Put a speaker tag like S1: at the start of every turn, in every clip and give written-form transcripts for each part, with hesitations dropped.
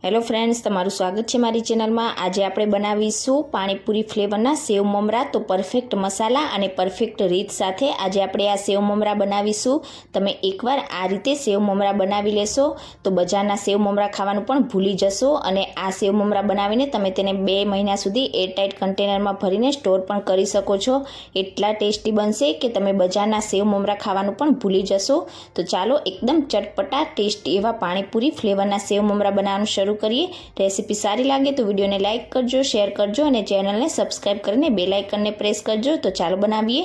S1: Hello friends, તમારું સ્વાગત છે મારી ચેનલમાં। આજે આપણે બનાવીશું પાણીપુરી ફ્લેવરના સેવ મમરા। તો પરફેક્ટ મસાલા અને પરફેક્ટ રીત સાથે આજે આપણે આ સેવ મમરા બનાવીશું। તમે એકવાર આ રીતે સેવ મમરા બનાવી લેશો તો બજારના સેવ મમરા ખાવાનું પણ ભૂલી જશો અને આ સેવ મમરા બનાવીને તમે તેને 2 મહિના સુધી એરટાઇટ કન્ટેનરમાં ભરીને સ્ટોર પણ કરી શકો છો। એટલા ટેસ્ટી બનશે કે તમે બજારના સેવ મમરા ખાવાનું પણ ભૂલી જશો। તો ચાલો એકદમ ચટપટા ટેસ્ટી એવા પાણીપુરી ફ્લેવરના સેવ મમરા બનાવવાનું શરૂ કરીએ। રેસીપી સારી લાગે તો વિડીયોને લાઇક કરજો, શેર કરજો અને ચેનલને સબસ્ક્રાઇબ કરીને બેલ આઇકનને પ્રેસ કરજો। તો ચાલો બનાવીએ।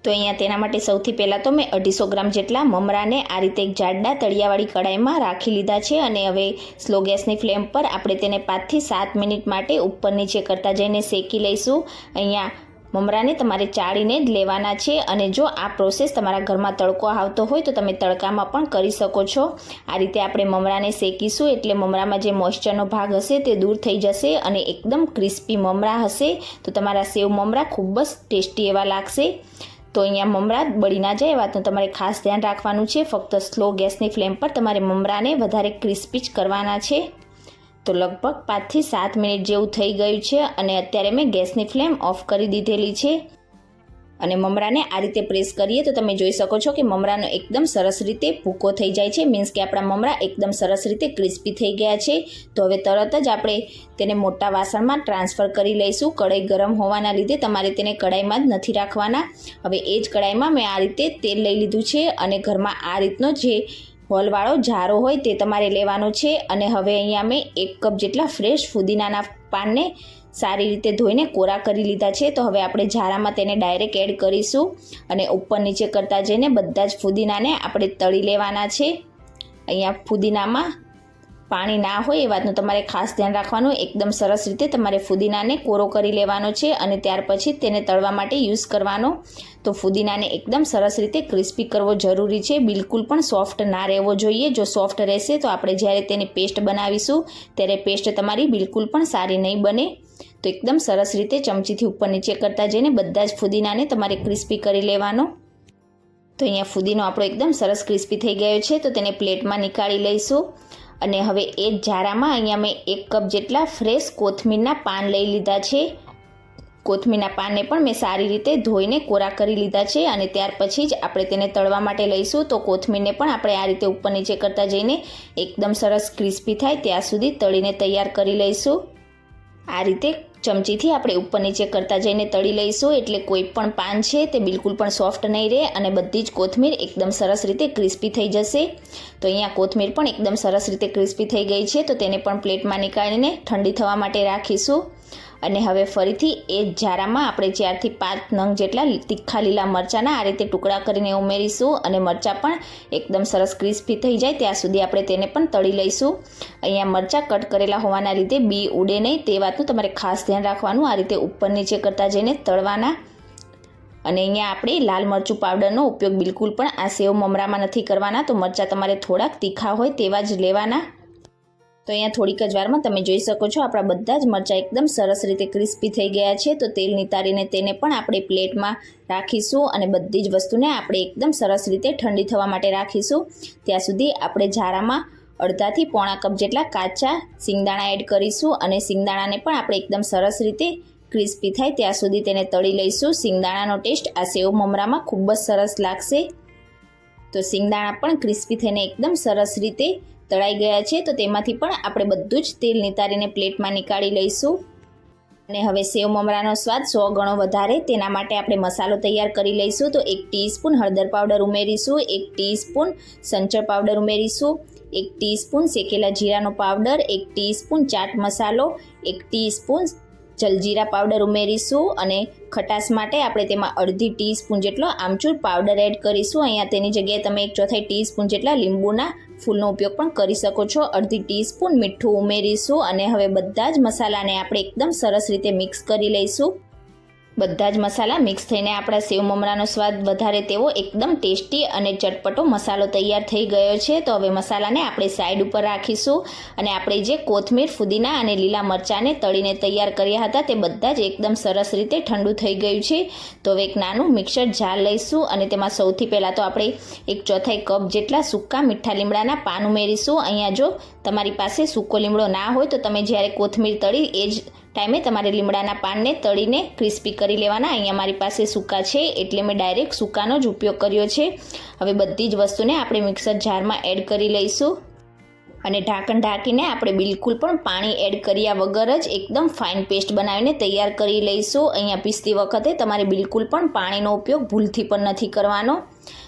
S1: તો અહીંયા તેના માટે સૌથી પહેલાં તો મેં 250 ગ્રામ જેટલા મમરાને આ રીતે એક જાડા તળિયાવાળી કડાઈમાં રાખી લીધા છે અને હવે સ્લો ગેસની ફ્લેમ પર આપણે તેને 5 થી 7 મિનિટ માટે ઉપર નીચે કરતા જઈને શેકી લઈશું। અહીંયા મમરાને તમારે ચાળીને જ લેવાના છે અને જો આ પ્રોસેસ તમારા ઘરમાં તડકો આવતો હોય તો તમે તડકામાં પણ કરી શકો છો। આ રીતે આપણે મમરાને શેકીશું એટલે મમરામાં જે મોઇસ્ચરનો ભાગ હશે તે દૂર થઈ જશે અને એકદમ ક્રિસ્પી મમરા હશે તો તમારા સેવ મમરા ખૂબ જ ટેસ્ટી એવા લાગશે। તો અહીંયા મમરા બળી ના જાય એ વાતનું તમારે ખાસ ધ્યાન રાખવાનું છે। ફક્ત સ્લો ગેસની ફ્લેમ પર તમારે મમરાને વધારે ક્રિસ્પી જ કરવાના છે। તો લગભગ 5 થી 7 મિનિટ જેવું થઈ ગયું છે અને અત્યારે મેં ગેસની ફ્લેમ ઓફ કરી દીધેલી છે અને મમરાને આ રીતે પ્રેસ કરીએ તો તમે જોઈ શકો છો કે મમરાનો એકદમ સરસ રીતે ભૂકો થઈ જાય છે। મીન્સ કે આપણા મમરા એકદમ સરસ રીતે ક્રિસ્પી થઈ ગયા છે। તો હવે તરત જ આપણે તેને મોટા વાસણમાં ટ્રાન્સફર કરી લઈશું। કઢાઈ ગરમ હોવાના લીધે તમારે તેને કઢાઈમાં જ નથી રાખવાના। હવે એ જ કઢાઈમાં મેં આ રીતે તેલ લઈ લીધું છે અને ઘરમાં આ રીતનો જે હોલવાળો જારો હોય તે તમારે લેવાનો છે અને હવે અહીંયા મેં 1 કપ જેટલા ફ્રેશ ફુદીનાના પાનને સારી રીતે ધોઈને કોરા કરી લીધા છે। તો હવે આપણે જારામાં તેને ડાયરેક્ટ એડ કરીશું અને ઉપર નીચે કરતા જઈને બધા જ ફુદીનાને આપણે તળી લેવાના છે। અહીંયા ફુદીનામાં પાણી ના હોય એ વાતનું તમારે ખાસ ધ્યાન રાખવાનું। એકદમ સરસ રીતે તમારે ફુદીનાને કોરો કરી લેવાનો છે અને ત્યાર પછી તેને તળવા માટે યુઝ કરવાનો। તો ફુદીનાને એકદમ સરસ રીતે ક્રિસ્પી કરવો જરૂરી છે, બિલકુલ પણ સોફ્ટ ના રહેવો જોઈએ। જો સોફ્ટ રહેશે તો આપણે જ્યારે તેની પેસ્ટ બનાવીશું ત્યારે પેસ્ટ તમારી બિલકુલ પણ સારી નહીં બને। તો એકદમ સરસ રીતે ચમચીથી ઉપર નીચે કરતા જઈને બધા જ ફુદીનાને તમારે ક્રિસ્પી કરી લેવાનો। તો અહીંયા ફુદીનો આપણો એકદમ સરસ ક્રિસ્પી થઈ ગયો છે તો તેને પ્લેટમાં નીકાળી લઈશું અને હવે એ જ જારામાં અહીંયા મેં 1 કપ જેટલા ફ્રેશ કોથમીરના પાન લઈ લીધા છે। કોથમીરના પાનને પણ મેં સારી રીતે ધોઈને કોરા કરી લીધા છે અને ત્યાર પછી જ આપણે તેને તળવા માટે લઈશું। તો કોથમીરને પણ આપણે આ રીતે ઉપર નીચે કરતા જઈને એકદમ સરસ ક્રિસ્પી થાય ત્યાં સુધી તળીને તૈયાર કરી લઈશું। આ રીતે ચમચીથી આપણે ઉપર નીચે કરતા જઈને તળી લઈશું એટલે કોઈ પણ પાન છે તે બિલકુલ પણ સોફ્ટ નહીં રહે અને બધી જ કોથમીર એકદમ સરસ રીતે ક્રિસ્પી થઈ જશે। તો અહીંયા કોથમીર પણ એકદમ સરસ રીતે ક્રિસ્પી થઈ ગઈ છે તો તેને પણ પ્લેટમાં નીકાળીને ઠંડી થવા માટે રાખીશું અને હવે ફરીથી એ જ જારામાં આપણે 4 થી 5 નંગ જેટલા તીખા લીલા મરચાંના આ રીતે ટુકડા કરીને ઉમેરીશું અને મરચાં પણ એકદમ સરસ ક્રિસ્પી થઈ જાય ત્યાં સુધી આપણે તેને પણ તળી લઈશું। અહીંયા મરચાં કટ કરેલા હોવાના લીધે બી ઉડે નહીં તે વાતનું તમારે ખાસ ધ્યાન રાખવાનું। આ રીતે ઉપર નીચે કરતા જઈને તળવાના અને અહીંયા આપણે લાલ મરચું પાવડરનો ઉપયોગ બિલકુલ પણ આ સેવ મમરામાં નથી કરવાના। તો મરચાં તમારે થોડાક તીખા હોય તેવા જ લેવાના। તો અહીંયા થોડીક જ વારમાં તમે જોઈ શકો છો આપણા બધા જ મરચાં એકદમ સરસ રીતે ક્રિસ્પી થઈ ગયા છે। તો તેલ નિતારીને તેને પણ આપણે પ્લેટમાં રાખીશું અને બધી જ વસ્તુને આપણે એકદમ સરસ રીતે ઠંડી થવા માટે રાખીશું। ત્યાં સુધી આપણે જારામાં 1/2 થી 1.5 કપ જેટલા કાચા સિંગદાણા એડ કરીશું અને સિંગદાણાને પણ આપણે એકદમ સરસ રીતે ક્રિસ્પી થાય ત્યાં સુધી તેને તળી લઈશું। સિંગદાણાનો ટેસ્ટ આ સેવ મમરામાં ખૂબ જ સરસ લાગશે। તો સિંગદાણા પણ ક્રિસ્પી થઈને એકદમ સરસ રીતે તળાઈ ગયા છે તો તેમાંથી પણ આપણે બધું જ તેલ નિતારીને પ્લેટમાં નીકાળી લઈશું અને હવે સેવ મમરાનો સ્વાદ 100 ગણો વધારે તેના માટે આપણે મસાલો તૈયાર કરી લઈશું। તો 1 ટીસ્પૂન હળદર પાવડર ઉમેરીશું, 1 ટીસ્પૂન સંચળ પાવડર ઉમેરીશું, 1 ટીસ્પૂન શેકેલા જીરાનો પાવડર, 1 ટીસ્પૂન ચાટ મસાલો, 1 ટીસ્પૂન જલજીરા પાવડર ઉમેરીશું અને ખટાશ માટે આપણે તેમાં 1/2 ટીસ્પૂન જેટલો આમચૂર પાવડર એડ કરીશું। અહીંયા તેની જગ્યાએ તમે 1/4 ટીસ્પૂન જેટલા લીંબુના ફૂલનો ઉપયોગ પણ કરી શકો છો। 1/2 ટીસ્પૂન મીઠું ઉમેરીશું અને હવે બધા જ મસાલાને આપણે એકદમ સરસ રીતે મિક્સ કરી લઈશું। બધા જ મસાલા મિક્સ થઈને આપણા સેવ મમરાનો સ્વાદ વધારે તેવો એકદમ ટેસ્ટી અને ચટપટો મસાલો તૈયાર થઈ ગયો છે। તો હવે મસાલાને આપણે સાઈડ ઉપર રાખીશું અને આપણે જે કોથમીર, ફુદીના અને લીલા મરચાંને તળીને તૈયાર કર્યા હતા તે બધા જ એકદમ સરસ રીતે ઠંડુ થઈ ગયું છે। તો હવે એક નાનું મિક્સર જાર લઈશું અને તેમાં સૌથી પહેલાં તો આપણે 1/4 કપ જેટલા સૂકા મીઠા લીમડાના પાન ઉમેરીશું। અહીંયા જો તમારી પાસે સૂકો લીમડો ના હોય તો તમે જ્યારે કોથમીર તળી એ જ ટાઈમે તમારે લીમડાના પાનને તળીને ક્રિસ્પી કરી લેવાના। અહીંયા મારી પાસે સૂકા છે એટલે મેં ડાયરેક્ટ સૂકાનો જ ઉપયોગ કર્યો છે। હવે બધી જ વસ્તુને આપણે મિક્સર જારમાં એડ કરી લઈશું અને ઢાંકણ ઢાંકીને આપણે બિલકુલ પણ પાણી એડ કર્યા વગર જ એકદમ ફાઇન પેસ્ટ બનાવીને તૈયાર કરી લઈશું। અહીંયા પીસતી વખતે તમારે બિલકુલ પણ પાણીનો ઉપયોગ ભૂલથી પણ નથી કરવાનો।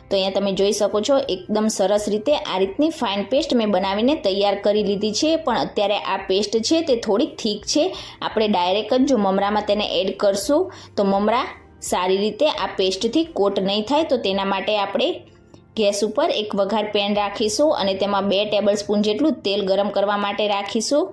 S1: તો અહીંયા તમે જોઈ શકો છો એકદમ સરસ રીતે આ રીતની ફાઇન પેસ્ટ મેં બનાવીને તૈયાર કરી લીધી છે। પણ અત્યારે આ પેસ્ટ છે તે થોડીક થીક છે, આપણે ડાયરેક્ટ જ જો મમરામાં તેને એડ કરશું તો મમરા સારી રીતે આ પેસ્ટથી કોટ નહીં થાય। તો તેના માટે આપણે ગેસ ઉપર એક વઘાર પેન રાખીશું અને તેમાં 2 ટેબલસ્પૂન જેટલું તેલ ગરમ કરવા માટે રાખીશું।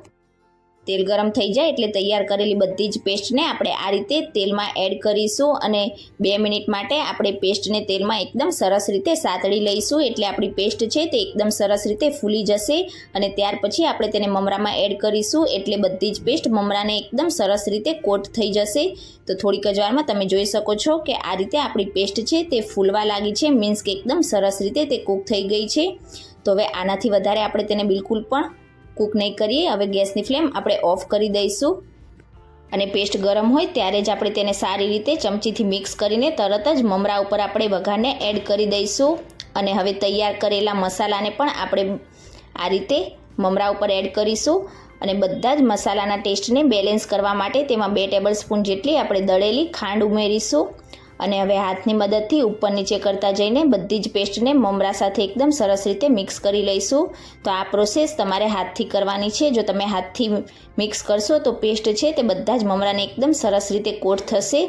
S1: તેલ ગરમ થઈ જાય એટલે તૈયાર કરેલી બધી જ પેસ્ટને આપણે આ રીતે તેલમાં એડ કરીશું અને 2 મિનિટ માટે આપણે પેસ્ટને તેલમાં એકદમ સરસ રીતે સાતળી લઈશું એટલે આપણી પેસ્ટ છે તે એકદમ સરસ રીતે ફૂલી જશે અને ત્યાર પછી આપણે તેને મમરામાં એડ કરીશું એટલે બધી જ પેસ્ટ મમરાને એકદમ સરસ રીતે કોટ થઈ જશે। તો થોડીક જ વારમાં તમે જોઈ શકો છો કે આ રીતે આપણી પેસ્ટ છે તે ફૂલવા લાગી છે, મીન્સ કે એકદમ સરસ રીતે તે કૂક થઈ ગઈ છે। તો હવે આનાથી વધારે આપણે તેને બિલકુલ પણ કૂક નહીં કરીએ। હવે ગેસની ફ્લેમ આપણે ઓફ કરી દઈશું અને પેસ્ટ ગરમ હોય ત્યારે જ આપણે તેને સારી રીતે ચમચીથી મિક્સ કરીને તરત જ મમરા ઉપર આપણે વઘારને એડ કરી દઈશું અને હવે તૈયાર કરેલા મસાલાને પણ આપણે આ રીતે મમરા ઉપર એડ કરીશું અને બધા જ મસાલાના ટેસ્ટને બેલેન્સ કરવા માટે તેમાં 2 ટેબલસ્પૂન જેટલી આપણે દળેલી ખાંડ ઉમેરીશું અને હવે હાથની મદદથી ઉપર નીચે કરતા જઈને બધી જ પેસ્ટને મમરા સાથે એકદમ સરસ રીતે મિક્સ કરી લઈશું। તો આ પ્રોસેસ તમારે હાથથી કરવાની છે, જો તમે હાથથી મિક્સ કરશો તો પેસ્ટ છે તે બધા જ મમરાને એકદમ સરસ રીતે કોટ થશે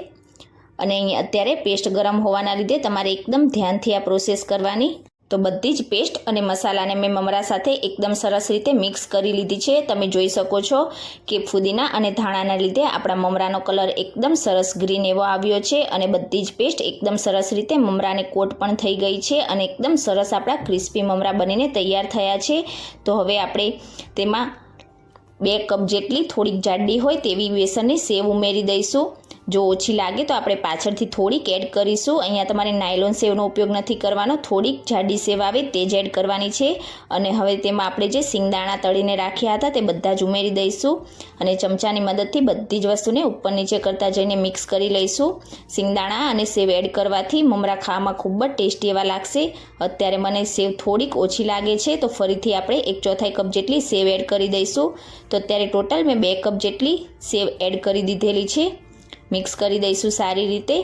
S1: અને અહીં અત્યારે પેસ્ટ ગરમ હોવાના લીધે તમારે એકદમ ધ્યાનથી આ પ્રોસેસ કરવાની। તો બધી જ પેસ્ટ અને મસાલાને મેં મમરા સાથે એકદમ સરસ રીતે મિક્સ કરી લીધી છે। તમે જોઈ શકો છો કે ફુદીના અને ધાણાના લીધે આપણા મમરાનો કલર એકદમ સરસ ગ્રીન એવો આવ્યો છે અને બધી જ પેસ્ટ એકદમ સરસ રીતે મમરાને કોટ પણ થઈ ગઈ છે અને એકદમ સરસ આપણા ક્રિસ્પી મમરા બનીને તૈયાર થયા છે। તો હવે આપણે તેમાં 2 કપ જેટલી થોડીક જાડી હોય તેવી બેસનની સેવ ઉમેરી દઈશું। જો ઓછી લાગે તો આપણે પાછળથી થોડીક એડ કરીશું। અહીંયા તમારે નાયલોન સેવનો ઉપયોગ નથી કરવાનો, થોડીક જાડી સેવ આવે તે જ એડ કરવાની છે અને હવે તેમાં આપણે જે સિંગદાણા તળીને રાખ્યા હતા તે બધા જ ઉમેરી દઈશું અને ચમચાની મદદથી બધી જ વસ્તુને ઉપર નીચે કરતા જઈને મિક્સ કરી લઈશું। સિંગદાણા અને સેવ એડ કરવાથી મમરા ખાવામાં ખૂબ જ ટેસ્ટી એવા લાગશે। અત્યારે મને સેવ થોડીક ઓછી લાગે છે તો ફરીથી આપણે 1/4 કપ જેટલી સેવ એડ કરી દઈશું। તો અત્યારે ટોટલ મેં 2 કપ જેટલી સેવ એડ કરી દીધેલી છે। મિક્સ કરી દઈશું સારી રીતે।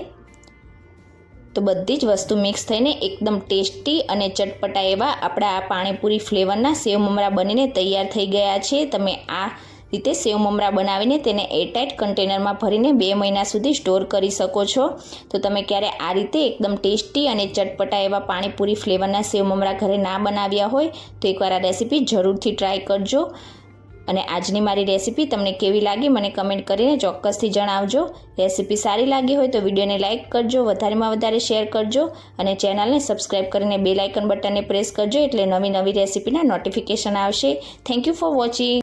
S1: તો બધી જ વસ્તુ મિક્સ થઈને એકદમ ટેસ્ટી અને ચટપટા એવા આપણા આ પાણીપુરી ફ્લેવરના સેવ મમરા બનીને તૈયાર થઈ ગયા છે। તમે આ રીતે સેવ મમરા બનાવીને તેને એરટાઇટ કન્ટેનરમાં ભરીને 2 મહિના સુધી સ્ટોર કરી શકો છો। તો તમે ક્યારે આ રીતે એકદમ ટેસ્ટી અને ચટપટા એવા પાણીપુરી ફ્લેવરના સેવ મમરા ઘરે ના બનાવ્યા હોય તો એકવાર આ રેસીપી જરૂરથી ટ્રાય કરજો અને આજની મારી રેસીપી તમને કેવી લાગી મને કમેન્ટ કરીને ચોક્કસથી જણાવજો। રેસીપી સારી લાગી હોય તો વિડીયોને લાઇક કરજો, વધારેમાં વધારે શેર કરજો અને ચેનલને સબસ્ક્રાઈબ કરીને બેલ આઇકન બટનને પ્રેસ કરજો એટલે નવી રેસીપીના નોટિફિકેશન આવશે। Thank you for watching.